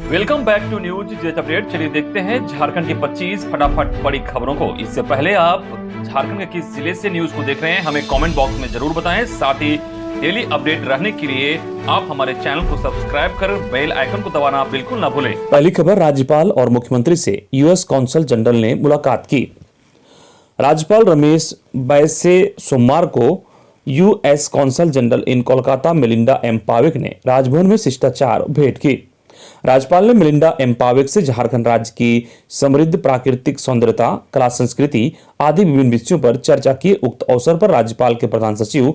Welcome back to news jet update. चलिए देखते हैं झारखंड की 25 फटाफट बड़ी खबरों को। इससे पहले आप झारखंड के किस जिले से न्यूज को देख रहे हैं हमें कमेंट बॉक्स में जरूर बताएं। साथ ही डेली अपडेट रहने के लिए आप हमारे चैनल को सब्सक्राइब कर बेल आइकन को दबाना बिल्कुल ना भूलें। पहली खबर, राज्यपाल और मुख्यमंत्री से यूएस कौंसल जनरल ने मुलाकात की। राज्यपाल रमेश बैस से सोमवार को US consul general in Kolkata Melinda M Pavek ने राजभवन में शिष्टाचार भेंट की। राज्यपाल ने मेलिंडा एम पावेक से झारखंड राज्य की समृद्ध प्राकृतिक सौंदर्यता, कला, संस्कृति आदि विभिन्न विषयों पर चर्चा की। उक्त अवसर पर राज्यपाल के प्रधान सचिव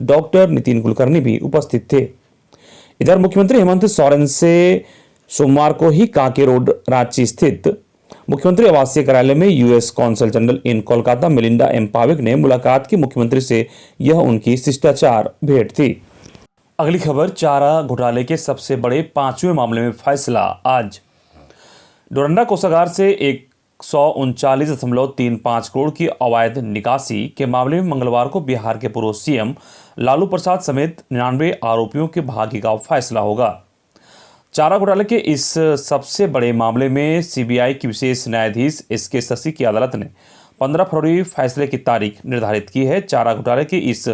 डॉक्टर नितिन कुलकर्णी भी उपस्थित थे। इधर मुख्यमंत्री हेमंत सोरेन से सोमवार को ही कांके रोड, रांची स्थित मुख्यमंत्री आवासीय कार्यालय में US consul general in Kolkata Melinda M Pavek ने मुलाकात की। मुख्यमंत्री से यह उनकी शिष्टाचार भेंट थी। अगली खबर, चारा घोटाले के सबसे बड़े 5वें मामले में फैसला आज। डोरंडा कोषागार से 139.35 करोड़ की अवैध निकासी के मामले में मंगलवार को बिहार के पूर्व सीएम लालू प्रसाद समेत 99 आरोपियों के भाग्य का फैसला होगा। चारा घोटाले के इस सबसे बड़े मामले में सीबीआई की विशेष न्यायाधीश एसके शशि की अदालत ने 15 फरवरी फैसले की तारीख निर्धारित की है। चारा घोटाले के इस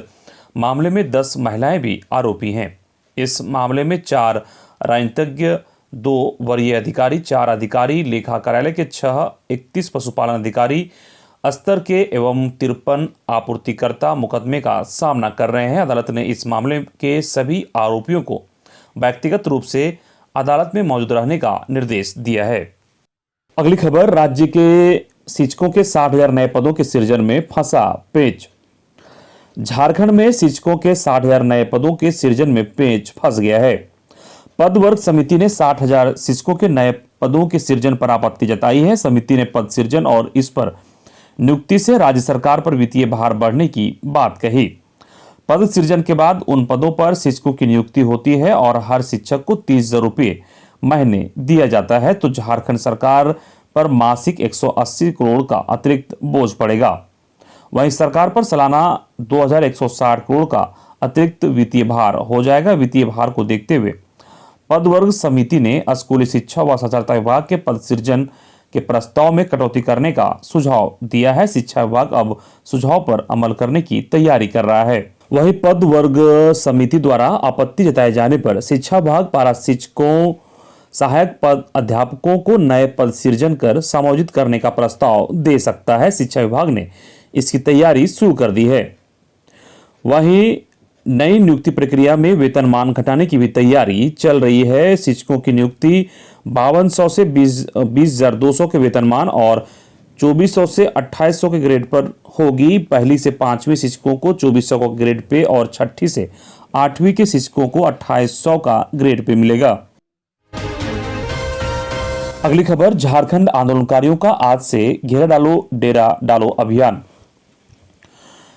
मामले में 10 महिलाएं भी आरोपी हैं। इस मामले में 4 राजनीतिज्ञ, 2 वरीय अधिकारी, 4 अधिकारी लेखा कार्यालय के 6, 31 पशुपालन अधिकारी स्तर के एवं 53 आपूर्तिकर्ता मुकदमे का सामना कर रहे हैं। अदालत ने इस मामले के सभी आरोपियों को व्यक्तिगत रूप से अदालत में मौजूद रहने का निर्देश दिया है। अगली खबर, राज्य के शिक्षकों के 60,000 नए पदों के सृजन में फंसा पेच। झारखंड में शिक्षकों के 60,000 नए पदों के सृजन में पेच फंस गया है। पद वर्ग समिति ने 60,000 शिक्षकों के नए पदों के सृजन पर आपत्ति जताई है। समिति ने पद सृजन और इस पर नियुक्ति से राज्य सरकार पर वित्तीय भार बढ़ने की बात कही। पद सृजन के बाद उन पदों पर शिक्षकों की नियुक्ति होती है और हर शिक्षक को 30,000 रुपये महीने दिया जाता है, तो झारखंड सरकार पर मासिक 180 करोड़ का अतिरिक्त बोझ पड़ेगा। वहीं सरकार पर सालाना 2,160 करोड़ का अतिरिक्त वित्तीय भार हो जाएगा। वित्तीय भार को देखते हुए पद वर्ग समिति ने स्कूली शिक्षा व साक्षरता विभाग के पद सृजन के प्रस्ताव में कटौती करने का सुझाव दिया है। शिक्षा विभाग अब सुझाव पर अमल करने की तैयारी कर रहा है। वहीं पद वर्ग समिति द्वारा आपत्ति जताए जाने पर शिक्षा विभाग पारा शिक्षकों, सहायक पद अध्यापकों को नए पद सृजन कर समायोजित करने का प्रस्ताव दे सकता है। शिक्षा विभाग ने इसकी तैयारी शुरू कर दी है। वहीं नई नियुक्ति प्रक्रिया में वेतनमान घटाने की भी तैयारी चल रही है। शिक्षकों की नियुक्ति 5200 से 20,200 के वेतनमान और 2400 से 2800 के ग्रेड पर होगी। पहली से 5वीं शिक्षकों को 2400 का ग्रेड पे और छठी से 8वीं के शिक्षकों को 2800 का ग्रेड पे मिलेगा। अगली खबर, झारखंड आंदोलनकारियों का आज से घेरा डालो डेरा डालो अभियान।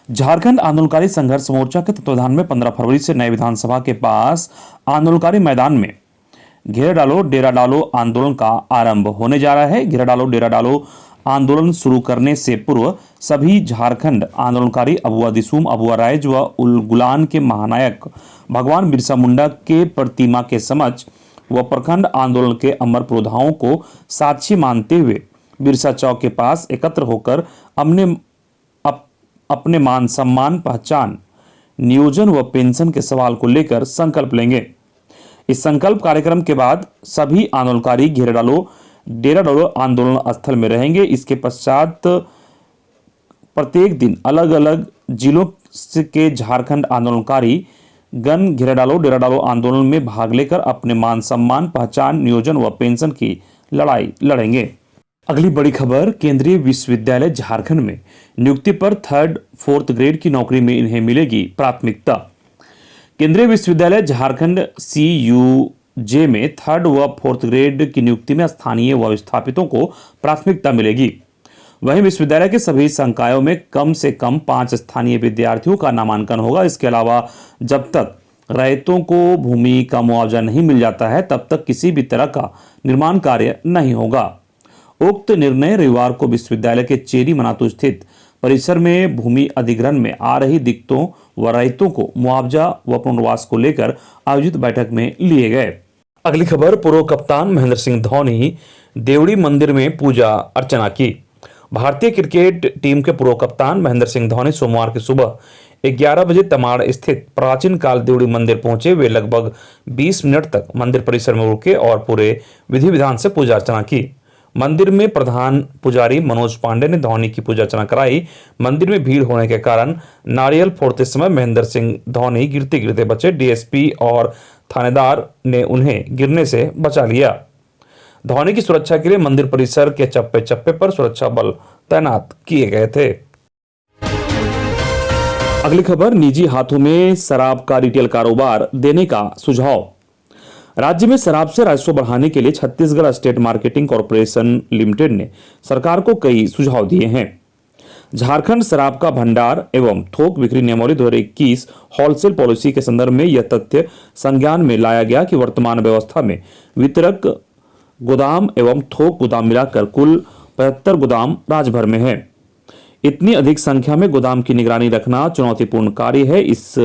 झारखंड आंदोलनकारी संघर्ष मोर्चा के तत्वाधान में 15 फरवरी से नए विधानसभा के पास आंदोलनकारी मैदान में घेरा डालो डेरा डालो आंदोलन का आरंभ होने जा रहा है। घेरा डालो डेरा डालो आंदोलन शुरू करने से पूर्व सभी झारखंड आंदोलनकारी अबुआ दिसुम, अबुआ राइज व उलगुलान के महानायक भगवान बिरसा मुंडा के प्रतिमा के समक्ष व प्रखंड आंदोलन के अमर पुरोधाओं को साक्षी मानते हुए बिरसा चौक के पास एकत्र होकर अपने मान सम्मान, पहचान, नियोजन व पेंशन के सवाल को लेकर संकल्प लेंगे। इस संकल्प कार्यक्रम के बाद सभी आंदोलनकारी घेरा डालो डेरा डालो आंदोलन स्थल में रहेंगे। इसके पश्चात प्रत्येक दिन अलग अलग जिलों के झारखंड आंदोलनकारी गण घेरा डालो डेरा डालो आंदोलन में भाग लेकर अपने मान सम्मान, पहचान, नियोजन व पेंशन की लड़ाई लड़ेंगे। अगली बड़ी खबर, केंद्रीय विश्वविद्यालय झारखंड में नियुक्ति पर 3rd, 4th ग्रेड की नौकरी में इन्हें मिलेगी प्राथमिकता। केंद्रीय विश्वविद्यालय झारखंड CUJ में 3rd व 4th ग्रेड की नियुक्ति में स्थानीय व विस्थापितों को प्राथमिकता मिलेगी। वहीं विश्वविद्यालय के सभी संकायों में कम से कम 5 स्थानीय विद्यार्थियों का नामांकन होगा। इसके अलावा जब तक रैयतों को भूमि का मुआवजा नहीं मिल जाता है तब तक किसी भी तरह का निर्माण कार्य नहीं होगा। उक्त निर्णय रविवार को विश्वविद्यालय के चेरी मनातू स्थित परिसर में भूमि अधिग्रहण में आ रही दिक्कतों व रैयतों को मुआवजा व पुनर्वास को लेकर आयोजित बैठक में लिए गए। अगली खबर, पूर्व कप्तान महेंद्र सिंह धोनी देवड़ी मंदिर में पूजा अर्चना की। भारतीय क्रिकेट टीम के पूर्व कप्तान महेंद्र सिंह धोनी सोमवार की सुबह 11 बजे तमाड़ स्थित प्राचीन काल देवड़ी मंदिर पहुंचे। वे लगभग 20 मिनट तक मंदिर परिसर में रुके और पूरे विधि विधान से पूजा अर्चना की। मंदिर में प्रधान पुजारी मनोज पांडे ने धोनी की पूजा अर्चना कराई। मंदिर में भीड़ होने के कारण नारियल फोड़ते समय महेंद्र सिंह धोनी गिरते गिरते बचे। डीएसपी और थानेदार ने उन्हें गिरने से बचा लिया। धोनी की सुरक्षा के लिए मंदिर परिसर के चप्पे चप्पे पर सुरक्षा बल तैनात किए गए थे। अगली खबर, निजी हाथों में शराब का रिटेल कारोबार देने का सुझाव। राज्य में शराब से राजस्व बढ़ाने के लिए Chhattisgarh state marketing corporation limited ने सरकार को कई सुझाव दिए हैं। झारखंड शराब का भंडार एवं थोक बिक्री नियमावली 2021 होलसेल पॉलिसी के संदर्भ में यह तथ्य संज्ञान में लाया गया कि वर्तमान व्यवस्था में वितरक गोदाम एवं थोक गोदाम मिलाकर कुल 75 गोदाम राज्य भर में है। इतनी अधिक संख्या में गोदाम की निगरानी रखना चुनौतीपूर्ण कार्य है। इस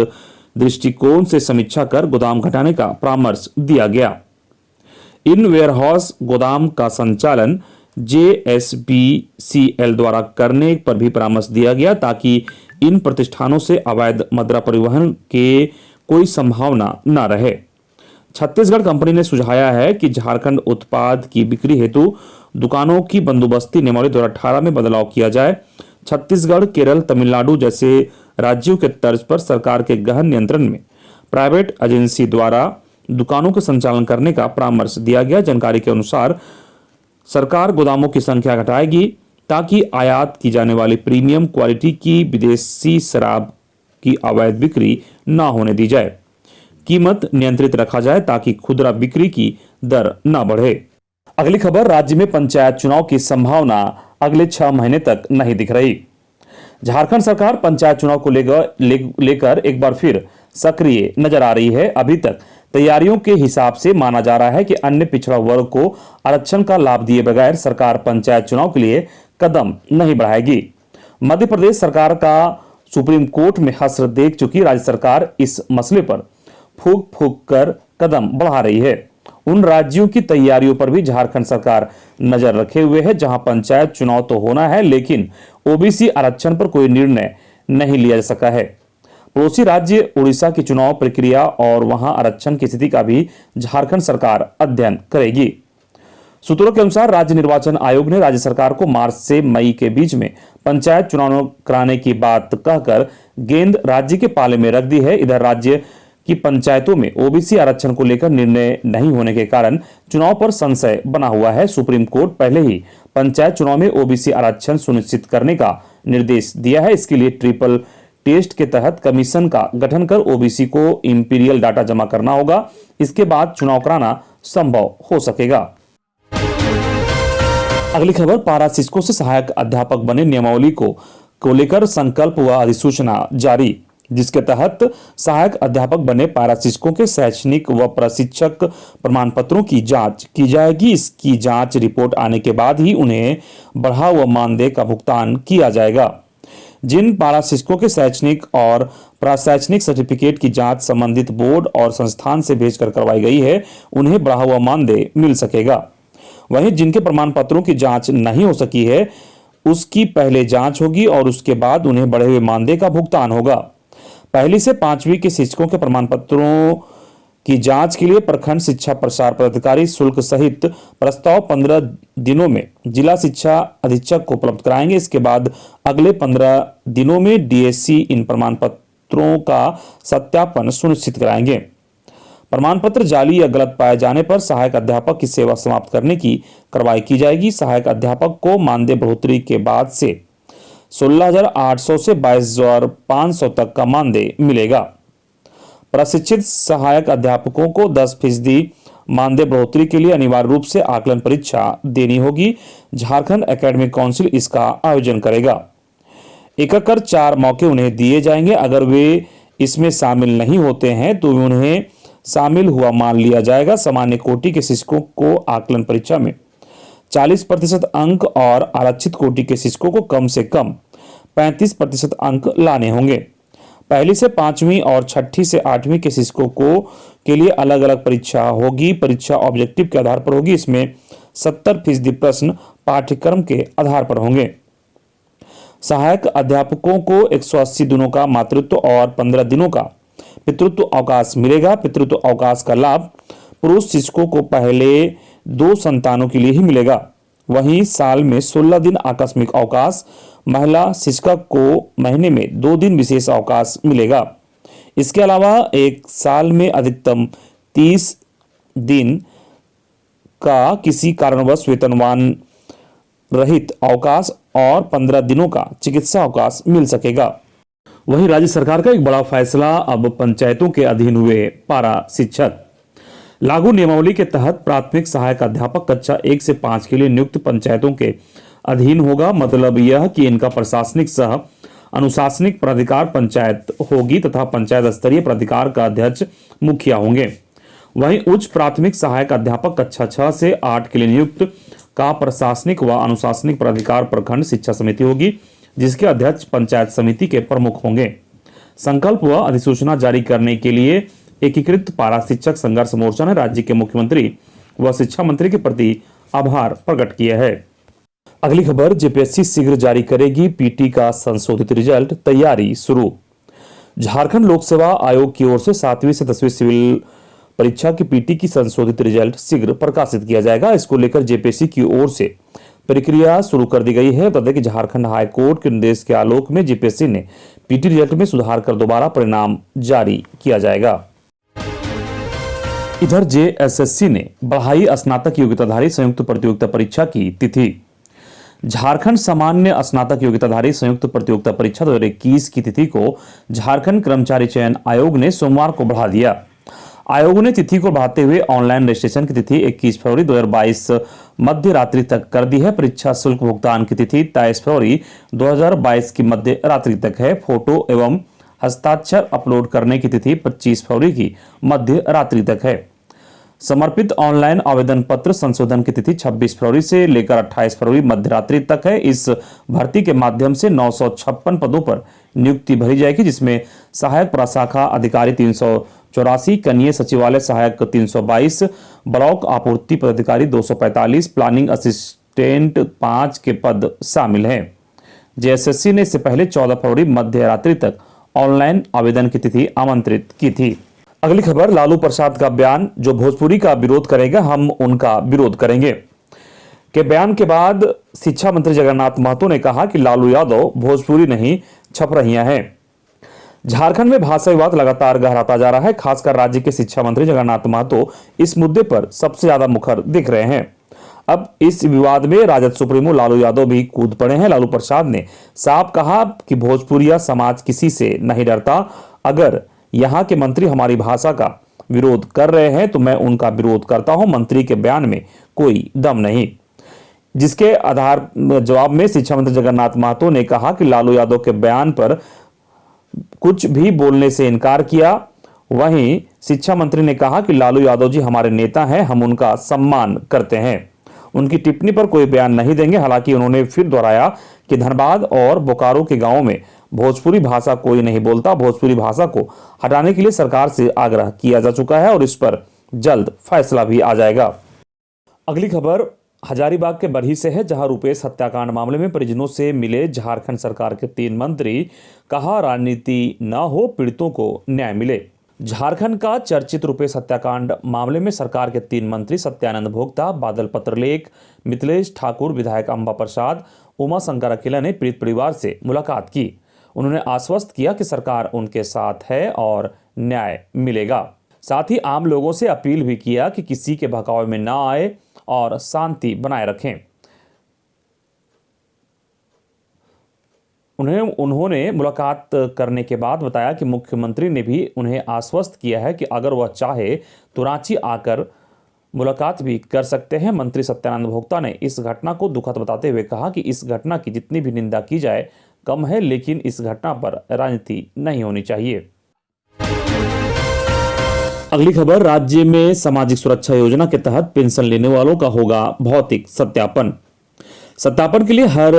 दृष्टिकोण से समीक्षा कर गोदाम घटाने का परामर्श दिया गया। इन वेयरहाउस गोदाम का संचालन JSBCL द्वारा करने पर भी परामर्श दिया गया ताकि इन प्रतिष्ठानों से अवैध मदिरा परिवहन के कोई संभावना न रहे। छत्तीसगढ़ कंपनी ने सुझाया है कि झारखंड उत्पाद की बिक्री हेतु दुकानों की बंदोबस्ती नियमावली 2018 में बदलाव किया जाए। छत्तीसगढ़, केरल, तमिलनाडु जैसे राज्यों के तर्ज पर सरकार के गहन नियंत्रण में प्राइवेट एजेंसी द्वारा दुकानों के संचालन करने का परामर्श दिया गया। जानकारी के अनुसार सरकार गोदामों की संख्या घटाएगी ताकि आयात की जाने वाली प्रीमियम क्वालिटी की विदेशी शराब की अवैध बिक्री न होने दी जाए। कीमत नियंत्रित रखा जाए ताकि खुदरा बिक्री की दर न बढ़े। अगली खबर, राज्य में पंचायत चुनाव की संभावना अगले 6 महीने तक नहीं दिख रही। झारखंड सरकार पंचायत चुनाव को लेकर एक बार फिर सक्रिय नजर आ रही है। अभी तक तैयारियों के हिसाब से माना जा रहा है कि अन्य पिछड़ा वर्ग को आरक्षण का लाभ दिए बगैर सरकार पंचायत चुनाव के लिए कदम नहीं बढ़ाएगी। मध्य प्रदेश सरकार का सुप्रीम कोर्ट में हसरत देख चुकी राज्य सरकार इस मसले पर फूंक फूंक कर कदम बढ़ा रही है। उन राज्यों की तैयारियों पर भी झारखंड सरकार नजर रखे हुए है जहां पंचायत चुनाव तो होना है लेकिन ओबीसी आरक्षण पर कोई निर्णय नहीं लिया जा सका है। पड़ोसी राज्य उड़ीसा की चुनाव प्रक्रिया और वहां आरक्षण की स्थिति का भी झारखंड सरकार अध्ययन करेगी। सूत्रों के अनुसार राज्य निर्वाचन आयोग ने राज्य सरकार को मार्च से मई के बीच में पंचायत चुनाव कराने की बात कहकर गेंद राज्य के पाले में रख दी है। इधर राज्य की पंचायतों में ओबीसी आरक्षण को लेकर निर्णय नहीं होने के कारण चुनाव पर संशय बना हुआ है। सुप्रीम कोर्ट पहले ही पंचायत चुनाव में ओबीसी आरक्षण सुनिश्चित करने का निर्देश दिया है। इसके लिए ट्रिपल टेस्ट के तहत कमीशन का गठन कर ओबीसी को इंपीरियल डाटा जमा करना होगा। इसके बाद चुनाव कराना संभव हो सकेगा। अगली खबर, पारा शिक्षकों से सहायक अध्यापक बने नियमावली को लेकर संकल्प व अधिसूचना जारी, जिसके तहत सहायक अध्यापक बने पारा शिक्षकों के शैक्षणिक व प्रशिक्षक प्रमाण पत्रों की जांच की जाएगी। इसकी जांच रिपोर्ट आने के बाद ही उन्हें बढ़ा हुआ मानदेय का भुगतान किया जाएगा। जिन पारा शिक्षकों के शैक्षणिक और प्रशैक्षणिक सर्टिफिकेट की जांच संबंधित बोर्ड और संस्थान से भेजकर करवाई गई है, उन्हें बढ़ा हुआ मानदेय मिल सकेगा। वहीं जिनके प्रमाण पत्रों की जांच नहीं हो सकी है, उसकी पहले जांच होगी और उसके बाद उन्हें बढ़े हुए मानदेय का भुगतान होगा। पहली से 5वीं के शिक्षकों के प्रमाण पत्रों की जांच के लिए प्रखंड शिक्षा प्रसार पदाधिकारी शुल्क सहित प्रस्ताव 15 दिनों में जिला शिक्षा अधीक्षक को उपलब्ध कराएंगे। इसके बाद अगले 15 दिनों में डीएससी इन प्रमाण पत्रों का सत्यापन सुनिश्चित कराएंगे। प्रमाण पत्र जाली या गलत पाए जाने पर सहायक अध्यापक की सेवा समाप्त करने की कार्रवाई की जाएगी। सहायक अध्यापक को मानदेय बढ़ोतरी के बाद से 16,800 से 22,500 तक का मानदेय मिलेगा। प्रशिक्षित सहायक अध्यापकों को 10% मानदेय बढ़ोतरी के लिए अनिवार्य रूप से आकलन परीक्षा देनी होगी। झारखंड एकेडमिक काउंसिल इसका आयोजन करेगा। एककर 4 मौके उन्हें दिए जाएंगे। अगर वे इसमें शामिल नहीं होते हैं तो उन्हें शामिल हुआ मान लिया जाएगा। सामान्य कोटि के शिक्षकों को आकलन परीक्षा में 40% अंक और आरक्षित कोटि के शिक्षकों को कम से कम 35% अंक लाने होंगे। पहली से 5वीं और छठी से 8वीं के शिक्षकों को के लिए अलग अलग परीक्षा होगी। परीक्षा ऑब्जेक्टिव के आधार पर होगी। इसमें 70% प्रश्न पाठ्यक्रम के आधार पर होंगे। सहायक अध्यापकों को 180 दिनों का मातृत्व और 15 दिनों का पितृत्व अवकाश मिलेगा। पितृत्व अवकाश का लाभ पुरुष शिक्षकों को पहले 2 संतानों के लिए ही मिलेगा। वहीं साल में 16 दिन आकस्मिक अवकाश, महिला शिक्षक को महीने में 2 दिन विशेष अवकाश मिलेगा। इसके अलावा एक साल में अधिकतम 30 दिन का किसी कारणवश वेतनवान रहित अवकाश और 15 दिनों का चिकित्सा अवकाश मिल सकेगा। वहीं राज्य सरकार का एक बड़ा फैसला, अब पंचायतों के अधीन हुए पारा शिक्षक। लागू नियमावली के तहत प्राथमिक सहायक अध्यापक कक्षा 1 से 5 के लिए नियुक्त पंचायतों के अधीन होगा। मतलब यह कि इनका प्रशासनिक सह अनुशासनिक प्राधिकार पंचायत होगी तथा पंचायत स्तरीय प्राधिकार का अध्यक्ष मुखिया होंगे। वहीं उच्च प्राथमिक सहायक अध्यापक कक्षा 6 से 8 के लिए नियुक्त का प्रशासनिक व अनुशासनिक प्राधिकार प्रखंड शिक्षा समिति होगी, जिसके अध्यक्ष पंचायत समिति के प्रमुख होंगे। संकल्प व अधिसूचना जारी करने के लिए एकीकृत पारा शिक्षक संघर्ष मोर्चा ने राज्य के मुख्यमंत्री व शिक्षा मंत्री के प्रति आभार प्रकट किया है। अगली खबर, जेपीएससी शीघ्र जारी करेगी पीटी का संशोधित रिजल्ट, तैयारी शुरू। झारखंड लोक सेवा आयोग की ओर से 7वीं से 10वीं सिविल परीक्षा की पीटी की संशोधित रिजल्ट शीघ्र प्रकाशित किया जाएगा। इसको लेकर जेपीएससी की ओर से प्रक्रिया शुरू कर दी गई है। बता दें कि झारखंड हाई कोर्ट के निर्देश के आलोक में जेपीएससी ने पीटी रिजल्ट में सुधार कर दोबारा परिणाम जारी किया जाएगा। इधर जेएसएससी ने बढ़ाई स्नातक योग्यताधारी संयुक्त प्रतियोगिता परीक्षा की तिथि। झारखंड सामान्य स्नातक योग्यताधारी संयुक्त प्रतियोगिता परीक्षा 2021 की तिथि को झारखंड कर्मचारी चयन आयोग ने सोमवार को बढ़ा दिया। आयोग ने तिथि को बढ़ाते हुए ऑनलाइन रजिस्ट्रेशन की तिथि 21 फरवरी 2022 मध्य रात्रि तक कर दी है। परीक्षा शुल्क भुगतान की तिथि 23 फरवरी 2022 की मध्य रात्रि तक है। फोटो एवं हस्ताक्षर अपलोड करने की तिथि 25 फरवरी की मध्य रात्रि तक है। समर्पित ऑनलाइन आवेदन पत्र संशोधन की तिथि 26 फरवरी से लेकर 28 फरवरी मध्य रात्रि तक है। इस भर्ती के माध्यम से 956 पदों पर नियुक्ति भरी जाएगी, जिसमें सहायक प्रशाखा अधिकारी 384, कनीय सचिवालय सहायक 322, ब्लॉक आपूर्ति पदाधिकारी 245, प्लानिंग असिस्टेंट 5 के पद शामिल हैं। जेएसएससी ने इससे पहले 14 फरवरी मध्य रात्रि तक ऑनलाइन आवेदन की तिथि आमंत्रित की थी। अगली खबर, लालू प्रसाद का बयान, जो भोजपुरी का विरोध करेगा हम उनका विरोध करेंगे के बयान के बाद शिक्षा मंत्री जगन्नाथ महतो ने कहा कि लालू यादव भोजपुरी नहीं छप रहियां हैं। झारखंड में भाषा विवाद लगातार गहराता जा रहा है। खासकर राज्य के शिक्षा मंत्री जगन्नाथ महतो इस मुद्दे पर सबसे ज्यादा मुखर दिख रहे हैं। अब इस विवाद में राजद सुप्रीमो लालू यादव भी कूद पड़े हैं। लालू प्रसाद ने साफ कहा कि भोजपुरिया समाज किसी से नहीं डरता। अगर यहाँ के मंत्री हमारी भाषा का विरोध कर रहे हैं तो मैं उनका विरोध करता हूं। मंत्री के बयान में कोई दम नहीं। जिसके आधार जवाब में शिक्षा मंत्री जगन्नाथ महतो ने कहा कि लालू यादव के बयान पर कुछ भी बोलने से इनकार किया। वहीं शिक्षा मंत्री ने कहा कि लालू यादव जी हमारे नेता हैं, हम उनका सम्मान करते हैं। उनकी टिप्पणी पर कोई बयान नहीं देंगे। हालांकि उन्होंने फिर दोहराया कि धनबाद और बोकारो के गांवों में भोजपुरी भाषा कोई नहीं बोलता। भोजपुरी भाषा को हटाने के लिए सरकार से आग्रह किया जा चुका है और इस पर जल्द फैसला भी आ जाएगा। अगली खबर हजारीबाग के बरही से है, जहां रुपेश हत्याकांड मामले में परिजनों से मिले झारखंड सरकार के 3 मंत्री। कहा राजनीति न हो, पीड़ितों को न्याय मिले। झारखंड का चर्चित रुपेश हत्याकांड मामले में सरकार के 3 मंत्री सत्यानंद भोक्ता, बादल पत्रलेख, मिथिलेश ठाकुर, विधायक अंबा प्रसाद, उमा शंकर अकेला ने पीड़ित परिवार से मुलाकात की। उन्होंने आश्वस्त किया कि सरकार उनके साथ है और न्याय मिलेगा। साथ ही आम लोगों से अपील भी किया कि किसी के बहकावे में न आए और शांति बनाए रखें। उन्होंने मुलाकात करने के बाद बताया कि मुख्यमंत्री ने भी उन्हें आश्वस्त किया है कि अगर वह चाहे तो रांची आकर मुलाकात भी कर सकते हैं। मंत्री सत्यानंद भोक्ता ने इस घटना को दुखद बताते हुए कहा कि इस घटना की जितनी भी निंदा की जाए कम है, लेकिन इस घटना पर राजनीति नहीं होनी चाहिए। अगली खबर, राज्य में सामाजिक सुरक्षा योजना के तहत पेंशन लेने वालों का होगा भौतिक सत्यापन। सत्यापन के लिए हर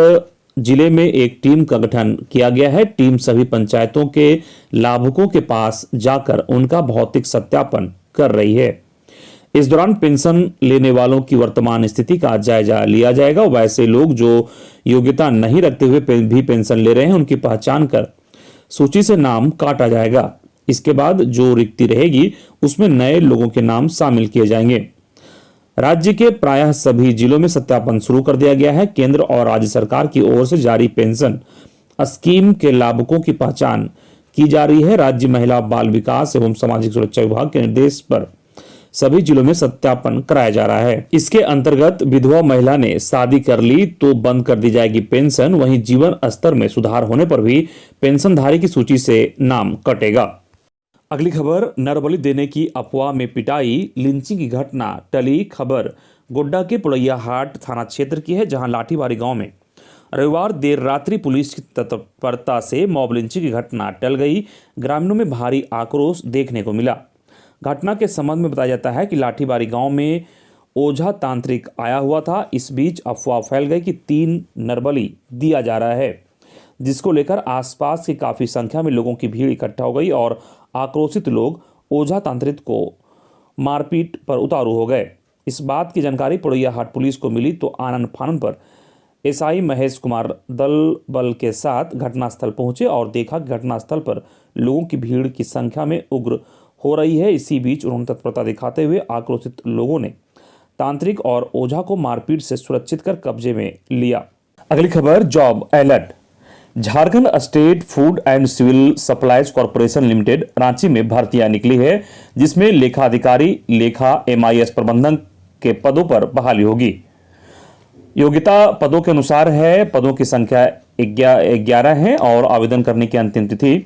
जिले में एक टीम का गठन किया गया है। टीम सभी पंचायतों के लाभुकों के पास जाकर उनका भौतिक सत्यापन कर रही है। इस दौरान पेंशन लेने वालों की वर्तमान स्थिति का जायजा लिया जाएगा। वैसे लोग जो योग्यता नहीं रखते हुए भी पेंशन ले रहे हैं, उनकी पहचान कर सूची से नाम काटा जाएगा। इसके बाद जो रिक्ति रहेगी उसमें नए लोगों के नाम शामिल किए जाएंगे। राज्य के प्रायः सभी जिलों में सत्यापन शुरू कर दिया गया है। केंद्र और राज्य सरकार की ओर से जारी पेंशन स्कीम के लाभुकों की पहचान की जा रही है। राज्य महिला बाल विकास एवं सामाजिक सुरक्षा विभाग के निर्देश पर सभी जिलों में सत्यापन कराया जा रहा है। इसके अंतर्गत विधवा महिला ने शादी कर ली तो बंद कर दी जाएगी पेंशन। वहीं जीवन स्तर में सुधार होने पर भी पेंशनधारी की सूची से नाम कटेगा। अगली खबर, नरबली देने की अफवाह में पिटाई, लिंचिंग की घटना टली। खबर गोड्डा के पुड़ैयाहाट थाना क्षेत्र की है, जहां लाठीबारी गांव में रविवार देर रात्रि पुलिस की तत्परता से मॉब लिंचिंग की घटना टल गई। ग्रामीणों में भारी आक्रोश देखने को मिला। घटना के संबंध में बताया जाता है कि लाठीबारी गांव में ओझा तांत्रिक आया हुआ था। इस बीच अफवाह फैल गई कि 3 नरबली दिया जा रहा है, जिसको लेकर आसपास की काफी संख्या में लोगों की भीड़ इकट्ठा हो गई और आक्रोशित लोग ओझा तांत्रिक को मारपीट पर उतारू हो गए। इस बात की जानकारी पुड़ैयाहाट पुलिस को मिली तो आनन फानन पर एसआई महेश कुमार दल बल के साथ घटनास्थल पहुंचे और देखा कि घटनास्थल पर लोगों की भीड़ की संख्या में उग्र हो रही है। इसी बीच उन्होंने तत्परता दिखाते हुए आक्रोशित लोगों ने तांत्रिक और ओझा को मारपीट से सुरक्षित कर कब्जे में लिया। अगली खबर, job alert. Jharkhand state food and civil supplies corporation limited Ranchi में भर्तियां निकली है, जिसमें लेखाधिकारी, लेखा, MIS प्रबंधन के पदों पर बहाली होगी। योग्यता पदों के अनुसार है। पदों की संख्या 11 है और आवेदन करने की अंतिम तिथि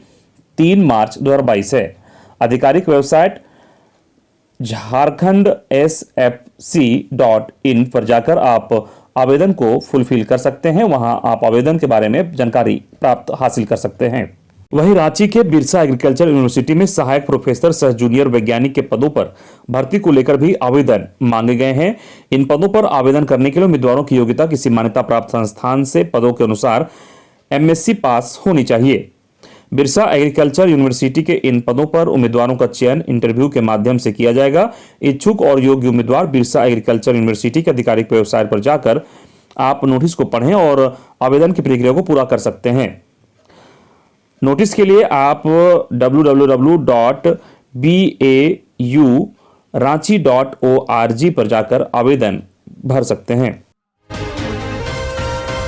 3 मार्च 2022 है। आधिकारिक वेबसाइट झारखंड SFC.in पर जाकर आप आवेदन को फुलफिल कर सकते हैं। वहां आप आवेदन के बारे में जानकारी प्राप्त हासिल कर सकते हैं। वहीं रांची के बिरसा एग्रीकल्चर यूनिवर्सिटी में सहायक प्रोफेसर सह जूनियर वैज्ञानिक के पदों पर भर्ती को लेकर भी आवेदन मांगे गए हैं। इन पदों पर आवेदन करने के लिए उम्मीदवारों की योग्यता किसी मान्यता प्राप्त संस्थान से पदों के अनुसार MSc पास होनी चाहिए। बिरसा एग्रीकल्चर यूनिवर्सिटी के इन पदों पर उम्मीदवारों का चयन इंटरव्यू के माध्यम से किया जाएगा। इच्छुक और योग्य उम्मीदवार बिरसा एग्रीकल्चर यूनिवर्सिटी के आधिकारिक वेबसाइट पर जाकर आप नोटिस को पढ़ें और आवेदन की प्रक्रिया को पूरा कर सकते हैं। नोटिस के लिए आप www.bauranchi.org पर जाकर आवेदन भर सकते हैं।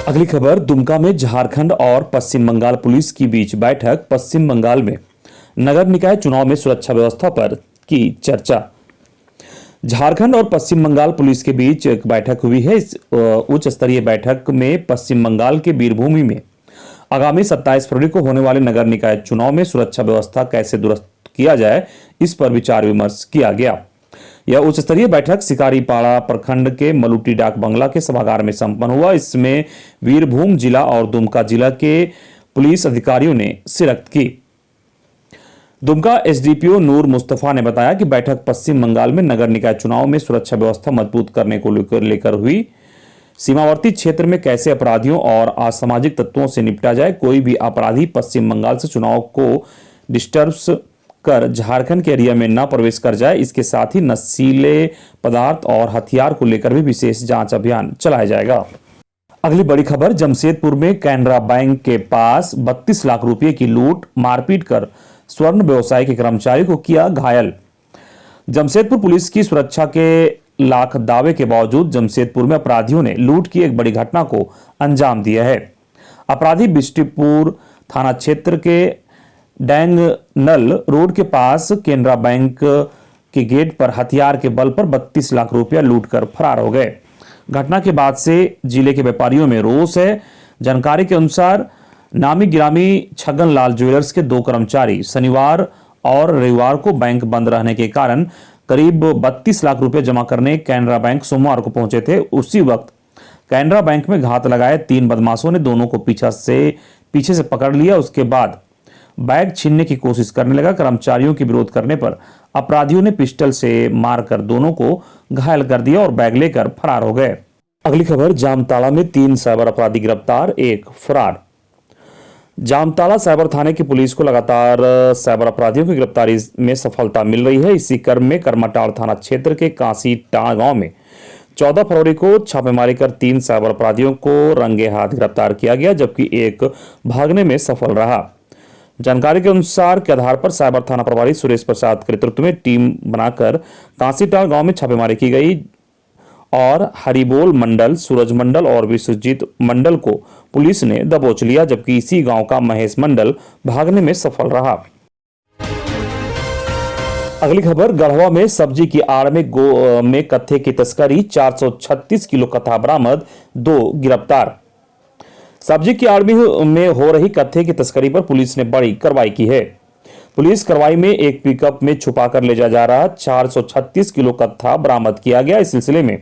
अगली खबर, दुमका में झारखंड और पश्चिम बंगाल पुलिस की बीच बैठक। पश्चिम बंगाल में नगर निकाय चुनाव में सुरक्षा व्यवस्था पर की चर्चा। झारखंड और पश्चिम बंगाल पुलिस के बीच एक बैठक हुई है। इस उच्च स्तरीय बैठक में पश्चिम बंगाल के बीरभूमि में आगामी 27 फरवरी को होने वाले नगर निकाय चुनाव में सुरक्षा व्यवस्था कैसे दुरुस्त किया जाए, इस पर विचार विमर्श किया गया। यह उच्च स्तरीय बैठक सिकारीपाड़ा प्रखंड के मलुटी डाक बंगला के सभागार में संपन्न हुआ। इसमें वीरभूम जिला और दुमका जिला के पुलिस अधिकारियों ने शिरकत की। दुमका SDPO नूर मुस्तफा ने बताया कि बैठक पश्चिम बंगाल में नगर निकाय चुनाव में सुरक्षा व्यवस्था मजबूत करने को लेकर हुई। सीमावर्ती क्षेत्र में कैसे अपराधियों और असामाजिक तत्वों से निपटा जाए। कोई भी अपराधी पश्चिम बंगाल से चुनाव को डिस्टर्ब कर झारखंड के एरिया में न प्रवेश कर जाए। इसके साथ ही नशीले पदार्थ और हथियार को लेकर भी विशेष जांच अभियान चलाया जाएगा। अगली बड़ी खबर, जमशेदपुर में कैनरा बैंक के पास 32 लाख रुपए की लूट, मारपीट कर स्वर्ण व्यवसाय के कर्मचारी को किया घायल। जमशेदपुर पुलिस की सुरक्षा के लाख दावे के बावजूद जमशेदपुर में अपराधियों ने लूट की एक बड़ी घटना को अंजाम दिया है। अपराधी बिष्टुपुर थाना क्षेत्र के डैंगनल रोड के पास केनरा बैंक के गेट पर हथियार के बल पर 32 लाख रुपया लूटकर फरार हो गए। घटना के बाद से जिले के व्यापारियों में रोष है। जानकारी के अनुसार नामी गिरामी छगन लाल ज्वेलर्स के 2 कर्मचारी शनिवार और रविवार को बैंक बंद रहने के कारण करीब 32 लाख रुपए जमा करने कैनरा बैंक सोमवार को पहुंचे थे। उसी वक्त कैनरा बैंक में घात लगाए 3 बदमाशों ने दोनों को पीछे से पकड़ लिया। उसके बाद बैग छीनने की कोशिश करने लगा। कर्मचारियों के विरोध करने पर अपराधियों ने पिस्टल से मारकर दोनों को घायल कर दिया और बैग लेकर फरार हो गए। अगली खबर, जामताड़ा में 3 साइबर अपराधी गिरफ्तार, 1 फरार। जामताड़ा साइबर थाने की पुलिस को लगातार साइबर अपराधियों की गिरफ्तारी में सफलता मिल रही है। इसी क्रम में करमाटाड़ थाना क्षेत्र के कांसी टाण गांव में 14 फरवरी को छापेमारी कर 3 साइबर अपराधियों को रंगे हाथ गिरफ्तार किया गया, जबकि एक भागने में सफल रहा। जानकारी के अनुसार के आधार पर साइबर थाना प्रभारी सुरेश प्रसाद के नेतृत्व में टीम बनाकर कांसीटाड़ गांव में छापेमारी की गई और हरिबोल मंडल, सूरज मंडल और विश्वजीत मंडल को पुलिस ने दबोच लिया, जबकि इसी गांव का महेश मंडल भागने में सफल रहा। अगली खबर, गढ़वा में सब्जी की आड़ में कत्थे की तस्करी, 436 किलो कत्था बरामद, 2 गिरफ्तार। सब्जी की आड़ में हो रही कत्थे की तस्करी पर पुलिस ने बड़ी कार्रवाई की है। पुलिस कार्रवाई में एक पिकअप में छुपाकर ले जा रहा 436 किलो कत्था बरामद किया गया। इस सिलसिले में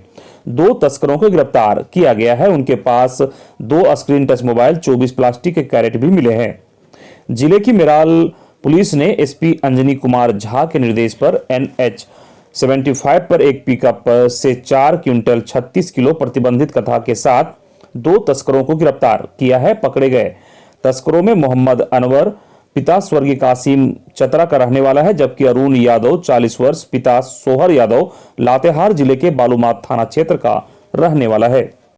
2 तस्करों को गिरफ्तार किया गया है। उनके पास 2 स्क्रीन टच मोबाइल, 24 प्लास्टिक के कैरेट भी मिले हैं। जिले की मेराल पुलिस ने एसपी अंजनी कुमार झा के निर्देश पर NH 75 पर एक पिकअप से 4 क्विंटल 36 किलो प्रतिबंधित कत्था के साथ 2 तस्करों को गिरफ्तार किया है। पकड़े गए तस्करों में मोहम्मद अनवर, पिता स्वर्गीय कासिम चतरा का रहने वाला है, जबकि अरुण यादव 40 वर्ष, पिता सोहर यादव लातेहार जिले के बालूमाथ थाना क्षेत्र का रहने वाला है।